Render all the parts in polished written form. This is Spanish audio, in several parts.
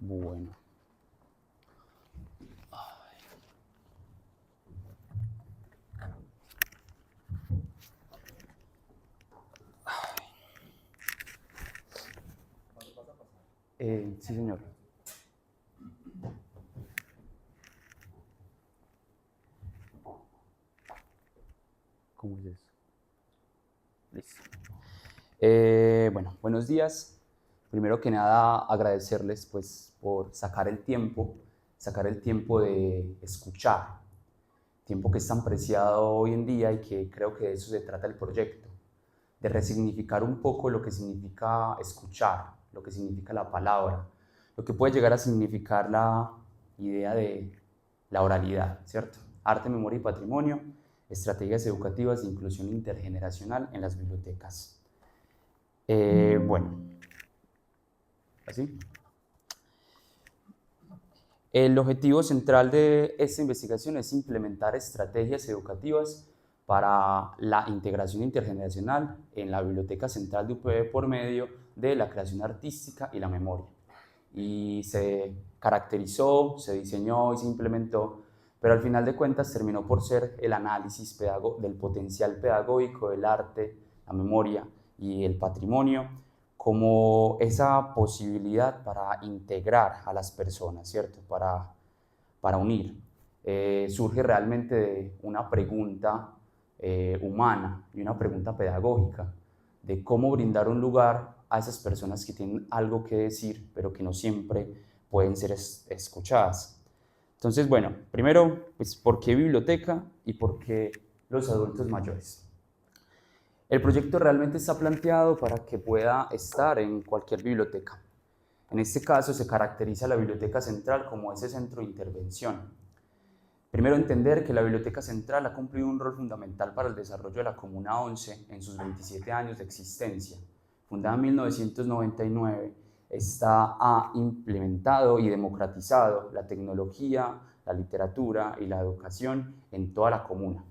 Bueno. Sí, señor. ¿Cómo es eso? Listo. Bueno, buenos días. Primero que nada, agradecerles pues, por sacar el tiempo de escuchar, tiempo que es tan preciado hoy en día y que creo que de eso se trata el proyecto, de resignificar un poco lo que significa escuchar, lo que significa la palabra, lo que puede llegar a significar la idea de la oralidad, ¿cierto? Arte, memoria y patrimonio, estrategias educativas de inclusión intergeneracional en las bibliotecas. Bueno, así. El objetivo central de esta investigación es implementar estrategias educativas para la integración intergeneracional en la Biblioteca Central de UPB por medio de la creación artística y la memoria. Y se caracterizó, se diseñó y se implementó, pero al final de cuentas terminó por ser el análisis del potencial pedagógico del arte, la memoria y el patrimonio como esa posibilidad para integrar a las personas, ¿cierto? Para unir. Surge realmente de una pregunta humana y una pregunta pedagógica de cómo brindar un lugar a esas personas que tienen algo que decir, pero que no siempre pueden ser escuchadas. Entonces, bueno, primero, pues, ¿por qué biblioteca y por qué los adultos mayores? El proyecto realmente está planteado para que pueda estar en cualquier biblioteca. En este caso se caracteriza la Biblioteca Central como ese centro de intervención. Primero, entender que la Biblioteca Central ha cumplido un rol fundamental para el desarrollo de la Comuna 11 en sus 27 años de existencia. Fundada en 1999, ha implementado y democratizado la tecnología, la literatura y la educación en toda la comuna.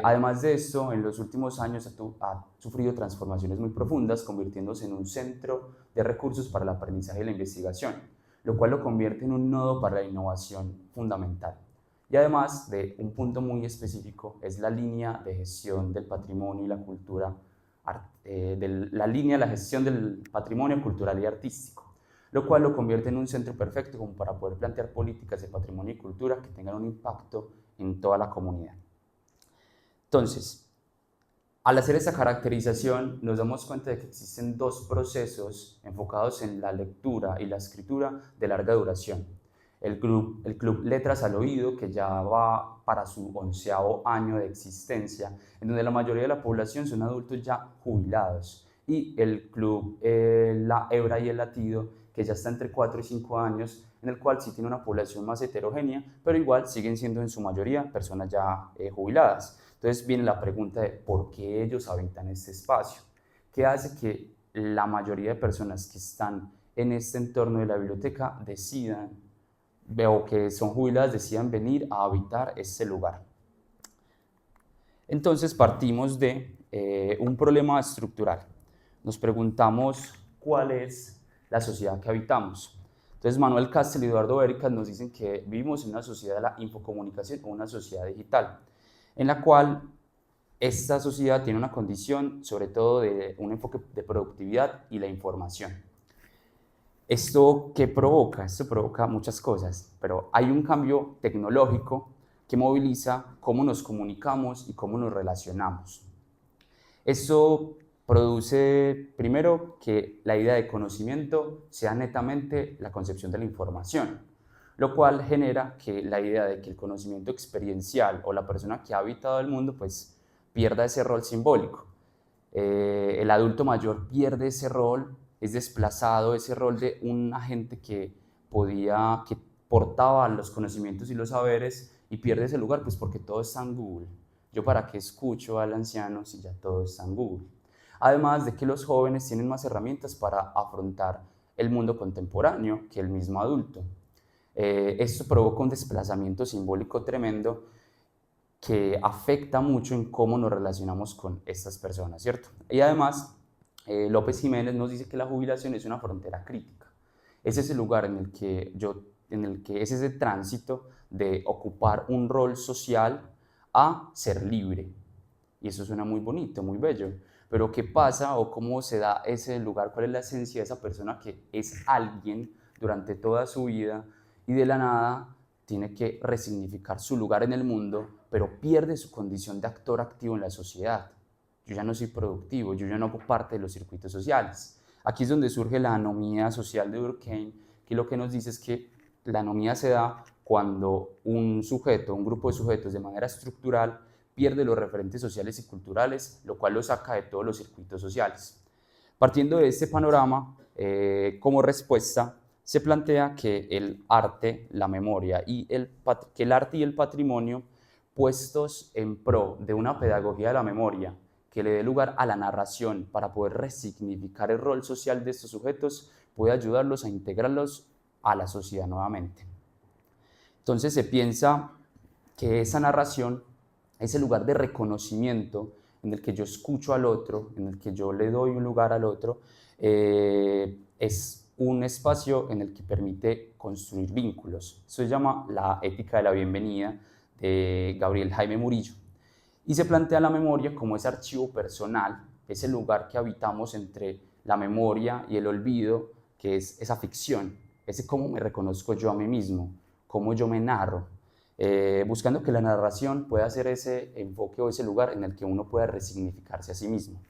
Además de esto, en los últimos años ha sufrido transformaciones muy profundas, convirtiéndose en un centro de recursos para el aprendizaje y la investigación, lo cual lo convierte en un nodo para la innovación fundamental. Y además de un punto muy específico, es la línea de gestión del patrimonio y la cultura, la línea de la gestión del patrimonio cultural y artístico, lo cual lo convierte en un centro perfecto como para poder plantear políticas de patrimonio y cultura que tengan un impacto en toda la comunidad. Entonces, al hacer esta caracterización, nos damos cuenta de que existen dos procesos enfocados en la lectura y la escritura de larga duración. El club Letras al Oído, que ya va para su 11º año de existencia, en donde la mayoría de la población son adultos ya jubilados, y el club La Hebra y el Latido, que ya está entre 4 y 5 años, en el cual sí tiene una población más heterogénea, pero igual siguen siendo en su mayoría personas ya jubiladas. Entonces viene la pregunta de por qué ellos habitan este espacio. ¿Qué hace que la mayoría de personas que están en este entorno de la biblioteca decidan, o que son jubiladas, decidan venir a habitar este lugar? Entonces partimos de un problema estructural. Nos preguntamos cuál es la sociedad que habitamos. Entonces Manuel Castel y Eduardo Béricas nos dicen que vivimos en una sociedad de la infocomunicación o una sociedad digital, en la cual esta sociedad tiene una condición sobre todo de un enfoque de productividad y la información. ¿Esto qué provoca? Esto provoca muchas cosas, pero hay un cambio tecnológico que moviliza cómo nos comunicamos y cómo nos relacionamos. Esto produce, primero, que la idea de conocimiento sea netamente la concepción de la información, lo cual genera que la idea de que el conocimiento experiencial o la persona que ha habitado el mundo pues pierda ese rol simbólico. El adulto mayor pierde ese rol, es desplazado ese rol de un agente que portaba los conocimientos y los saberes, y pierde ese lugar pues porque todo está en Google. Yo para qué escucho al anciano si ya todo está en Google. Además de que los jóvenes tienen más herramientas para afrontar el mundo contemporáneo que el mismo adulto. Esto provoca un desplazamiento simbólico tremendo que afecta mucho en cómo nos relacionamos con estas personas, ¿cierto? Y además, López Jiménez nos dice que la jubilación es una frontera crítica. es ese lugar en el que es ese tránsito de ocupar un rol social a ser libre. Y eso suena muy bonito, muy bello. Pero ¿qué pasa o cómo se da ese lugar? ¿Cuál es la esencia de esa persona que es alguien durante toda su vida y de la nada tiene que resignificar su lugar en el mundo, pero pierde su condición de actor activo en la sociedad? Yo ya no soy productivo, yo ya no hago parte de los circuitos sociales. Aquí es donde surge la anomía social de Durkheim, que lo que nos dice es que la anomía se da cuando un sujeto, un grupo de sujetos de manera estructural pierde los referentes sociales y culturales, lo cual lo saca de todos los circuitos sociales. Partiendo de este panorama, como respuesta, se plantea que el arte, la memoria y que el arte y el patrimonio, puestos en pro de una pedagogía de la memoria que le dé lugar a la narración para poder resignificar el rol social de estos sujetos, puede ayudarlos a integrarlos a la sociedad nuevamente. Entonces se piensa que esa narración, ese lugar de reconocimiento en el que yo escucho al otro, en el que yo le doy un lugar al otro, es un espacio en el que permite construir vínculos. Eso se llama la ética de la bienvenida de Gabriel Jaime Murillo. Y se plantea la memoria como ese archivo personal, ese lugar que habitamos entre la memoria y el olvido, que es esa ficción, ese cómo me reconozco yo a mí mismo, cómo yo me narro, buscando que la narración pueda ser ese enfoque o ese lugar en el que uno pueda resignificarse a sí mismo.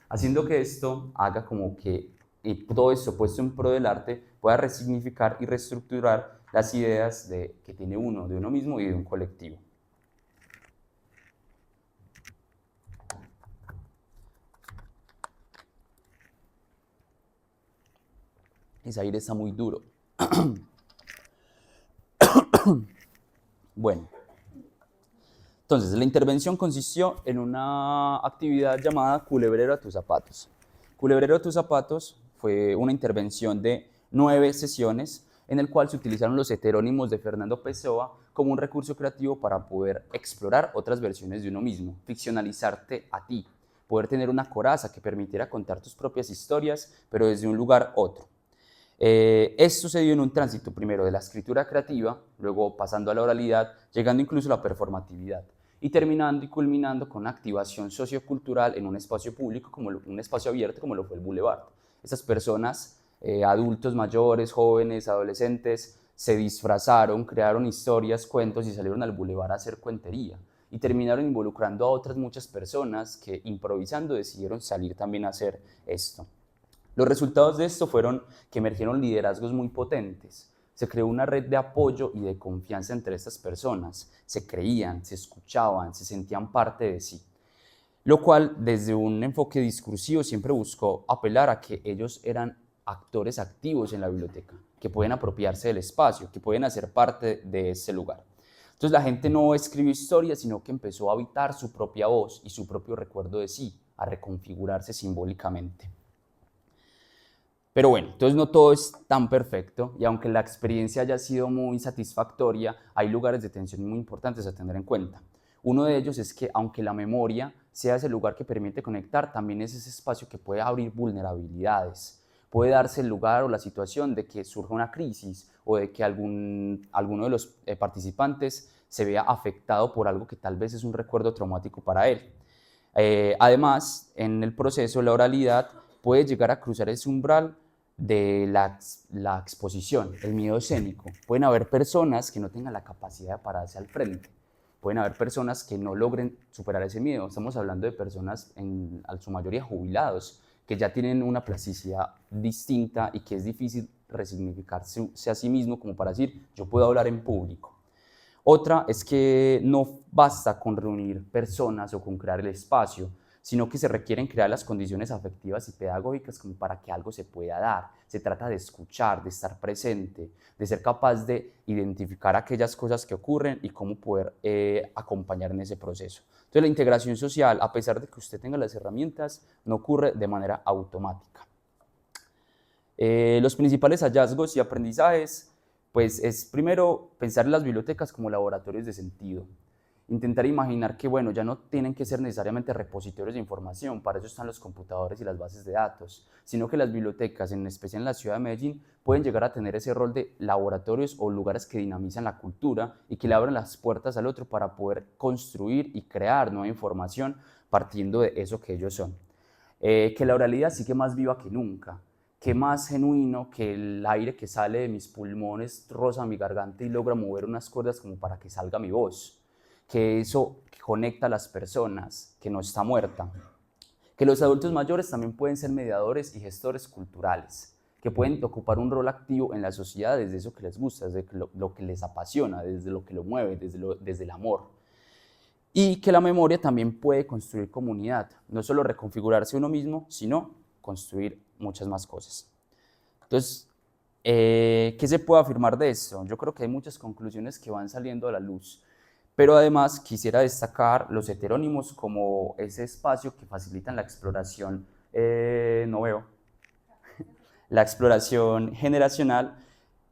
Haciendo que esto haga como que y todo esto puesto en pro del arte pueda resignificar y reestructurar las ideas que tiene uno, de uno mismo y de un colectivo. Ese aire está muy duro. Bueno, entonces la intervención consistió en una actividad llamada Culebrero a tus zapatos. Culebrero a tus zapatos fue una intervención de 9 sesiones en el cual se utilizaron los heterónimos de Fernando Pessoa como un recurso creativo para poder explorar otras versiones de uno mismo, ficcionalizarte a ti, poder tener una coraza que permitiera contar tus propias historias, pero desde un lugar otro. Esto se dio en un tránsito primero de la escritura creativa, luego pasando a la oralidad, llegando incluso a la performatividad y terminando y culminando con una activación sociocultural en un espacio público, como un espacio abierto como lo fue el Boulevard. Estas personas, adultos mayores, jóvenes, adolescentes, se disfrazaron, crearon historias, cuentos y salieron al Boulevard a hacer cuentería y terminaron involucrando a otras muchas personas que improvisando decidieron salir también a hacer esto. Los resultados de esto fueron que emergieron liderazgos muy potentes. Se creó una red de apoyo y de confianza entre estas personas. Se creían, se escuchaban, se sentían parte de sí. Lo cual, desde un enfoque discursivo, siempre buscó apelar a que ellos eran actores activos en la biblioteca, que pueden apropiarse del espacio, que pueden hacer parte de ese lugar. Entonces la gente no escribió historias, sino que empezó a habitar su propia voz y su propio recuerdo de sí, a reconfigurarse simbólicamente. Pero bueno, entonces no todo es tan perfecto y aunque la experiencia haya sido muy satisfactoria, hay lugares de tensión muy importantes a tener en cuenta. Uno de ellos es que aunque la memoria sea ese lugar que permite conectar, también es ese espacio que puede abrir vulnerabilidades. Puede darse el lugar o la situación de que surja una crisis o de que alguno de los participantes se vea afectado por algo que tal vez es un recuerdo traumático para él. Además, en el proceso, la oralidad puede llegar a cruzar ese umbral de la exposición, el miedo escénico. Pueden haber personas que no tengan la capacidad de pararse al frente. Pueden haber personas que no logren superar ese miedo. Estamos hablando de personas, en su mayoría jubilados, que ya tienen una plasticidad distinta y que es difícil resignificarse a sí mismo como para decir, yo puedo hablar en público. Otra es que no basta con reunir personas o con crear el espacio, sino que se requieren crear las condiciones afectivas y pedagógicas como para que algo se pueda dar. Se trata de escuchar, de estar presente, de ser capaz de identificar aquellas cosas que ocurren y cómo poder acompañar en ese proceso. Entonces la integración social, a pesar de que usted tenga las herramientas, no ocurre de manera automática. Los principales hallazgos y aprendizajes, pues es primero pensar en las bibliotecas como laboratorios de sentido. Intentar imaginar que, bueno, ya no tienen que ser necesariamente repositorios de información, para eso están los computadores y las bases de datos, sino que las bibliotecas, en especial en la ciudad de Medellín, pueden llegar a tener ese rol de laboratorios o lugares que dinamizan la cultura y que le abren las puertas al otro para poder construir y crear nueva información partiendo de eso que ellos son. Que la oralidad sigue más viva que nunca, que más genuino que el aire que sale de mis pulmones roza mi garganta y logra mover unas cuerdas como para que salga mi voz, que eso conecta a las personas, que no está muerta, que los adultos mayores también pueden ser mediadores y gestores culturales, que pueden ocupar un rol activo en la sociedad desde eso que les gusta, desde lo que les apasiona, desde lo que lo mueve, desde el amor. Y que la memoria también puede construir comunidad, no solo reconfigurarse uno mismo, sino construir muchas más cosas. Entonces, ¿qué se puede afirmar de esto? Yo creo que hay muchas conclusiones que van saliendo a la luz, pero además quisiera destacar los heterónimos como ese espacio que facilitan la exploración, no veo, la exploración generacional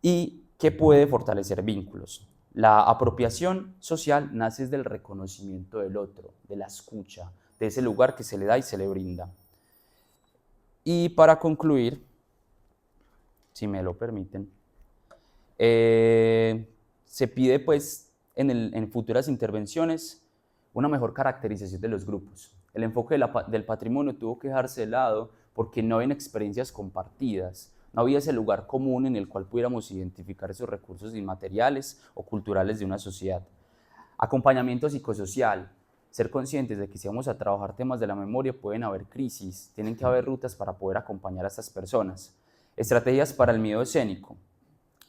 y que puede fortalecer vínculos. La apropiación social nace del reconocimiento del otro, de la escucha, de ese lugar que se le da y se le brinda. Y para concluir, si me lo permiten, se pide pues en futuras intervenciones una mejor caracterización de los grupos. El enfoque del patrimonio tuvo que dejarse de lado porque no había experiencias compartidas, no había ese lugar común en el cual pudiéramos identificar esos recursos inmateriales o culturales de una sociedad. Acompañamiento psicosocial, ser conscientes de que si vamos a trabajar temas de la memoria pueden haber crisis, tienen que haber rutas para poder acompañar a estas personas. Estrategias para el miedo escénico,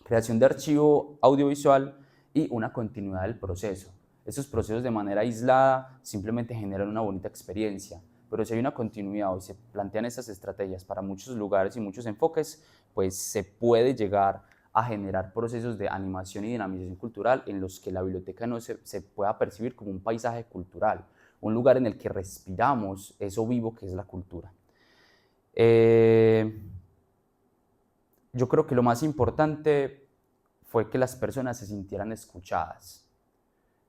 creación de archivo audiovisual y una continuidad del proceso. Esos procesos de manera aislada simplemente generan una bonita experiencia, pero si hay una continuidad o se plantean esas estrategias para muchos lugares y muchos enfoques, pues se puede llegar a generar procesos de animación y dinamización cultural en los que la biblioteca no se pueda percibir como un paisaje cultural, un lugar en el que respiramos eso vivo que es la cultura. Yo creo que lo más importante fue que las personas se sintieran escuchadas,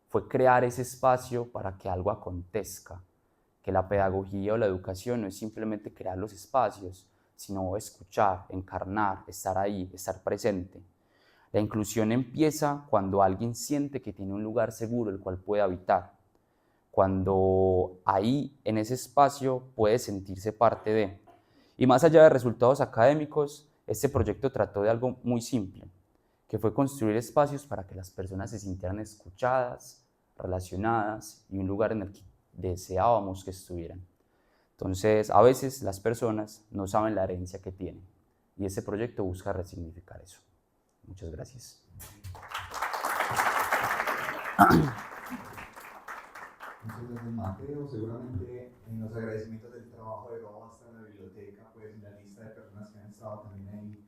fue crear ese espacio para que algo acontezca, que la pedagogía o la educación no es simplemente crear los espacios, sino escuchar, encarnar, estar ahí, estar presente. La inclusión empieza cuando alguien siente que tiene un lugar seguro el cual puede habitar, cuando ahí, en ese espacio, puede sentirse parte de. Y más allá de resultados académicos, este proyecto trató de algo muy simple, que fue construir espacios para que las personas se sintieran escuchadas, relacionadas y un lugar en el que deseábamos que estuvieran. Entonces, a veces las personas no saben la herencia que tienen y este proyecto busca resignificar eso. Muchas gracias. Muchas gracias, Mateo. Seguramente en los agradecimientos del trabajo de Robo hasta la biblioteca, pues en la lista de personas que han estado también ahí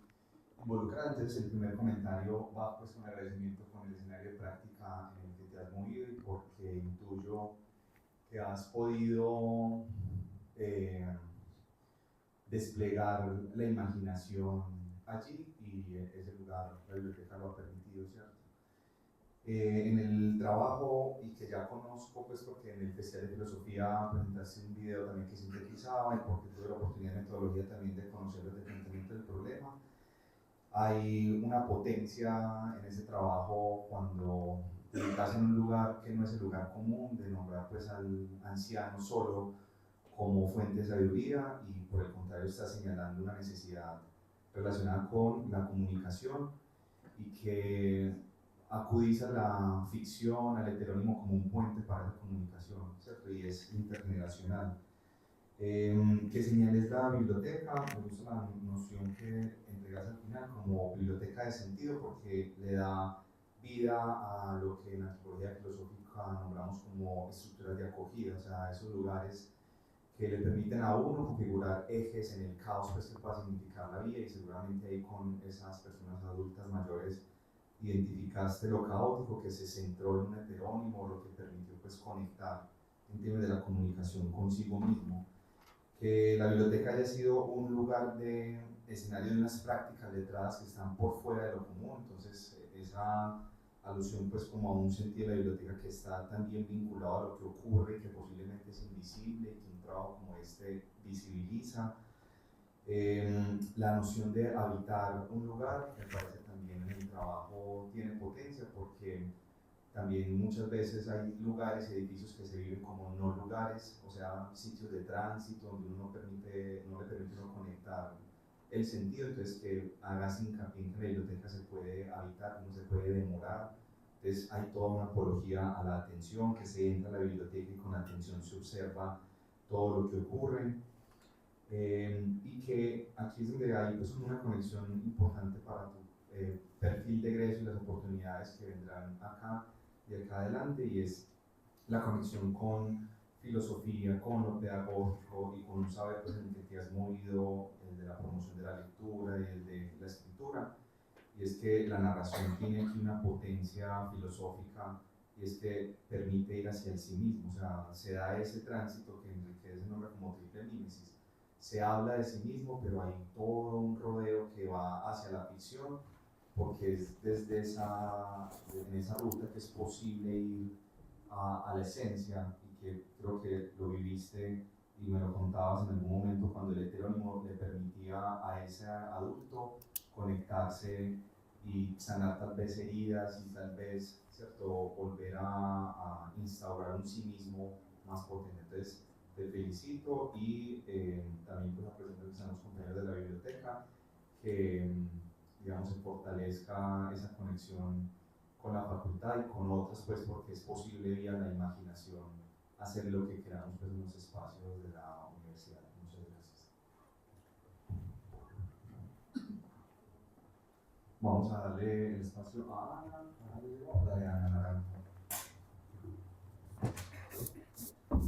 involucradas. Entonces, el primer comentario va pues con agradecimiento con el escenario de práctica en el que te has movido y porque intuyo que has podido desplegar la imaginación allí y ese lugar, la biblioteca lo ha permitido, ¿cierto? En el trabajo y que ya conozco, pues porque en el Festival de Filosofía presentaste un video también que sintetizaba y porque tuve la oportunidad de metodología también de conocer desde el planteamiento del problema, hay una potencia en ese trabajo cuando te ubicas en un lugar que no es el lugar común, de nombrar pues al anciano solo como fuente de sabiduría y por el contrario está señalando una necesidad relacionada con la comunicación y que acudiza a la ficción, al heterónimo como un puente para la comunicación, ¿cierto? Y es intergeneracional. ¿Qué señal es la biblioteca? Me gusta la noción que entregas al final como biblioteca de sentido porque le da vida a lo que en antropología filosófica nombramos como estructuras de acogida, o sea, esos lugares que le permiten a uno configurar ejes en el caos pues, que pueda significar la vida y seguramente ahí con esas personas adultas mayores identificaste lo caótico que se centró en un heterónimo, lo que permitió pues, conectar en términos de la comunicación consigo mismo. Que la biblioteca haya sido un lugar de escenario de unas prácticas letradas que están por fuera de lo común, entonces esa alusión pues como a un sentido de la biblioteca que está también vinculado a lo que ocurre, que posiblemente es invisible, que un trabajo como este visibiliza. La noción de habitar un lugar me parece también en el trabajo tiene potencia porque también muchas veces hay lugares, edificios que se viven como no lugares, o sea, sitios de tránsito donde uno no le permite uno conectar el sentido, entonces que hagas hincapié en que la biblioteca se puede habitar, no se puede demorar. Entonces hay toda una apología a la atención, que se entra a la biblioteca y con atención se observa todo lo que ocurre. Y que aquí es donde hay pues, una conexión importante para tu perfil de egreso y las oportunidades que vendrán acá y acá adelante, y es la conexión con filosofía, con lo pedagógico y con un saber pues, en el que te has movido, el de la promoción de la lectura y el de la escritura. Y es que la narración tiene aquí una potencia filosófica y es que permite ir hacia el sí mismo, o sea, se da ese tránsito que enriquece el nombre como triple mímesis. Se habla de sí mismo, pero hay todo un rodeo que va hacia la ficción, porque es desde en esa ruta que es posible ir a la esencia, y que creo que lo viviste y me lo contabas en algún momento cuando el heterónimo le permitía a ese adulto conectarse y sanar tal vez heridas y tal vez, ¿cierto?, volver a instaurar un sí mismo más potente. Entonces, te felicito y también pues aprecio que sean los compañeros de la biblioteca, que digamos se fortalezca esa conexión con la facultad y con otras, pues porque es posible vía la imaginación hacer lo que queramos pues, en los espacios de la universidad. Muchas gracias. Vamos a darle el espacio a Ana.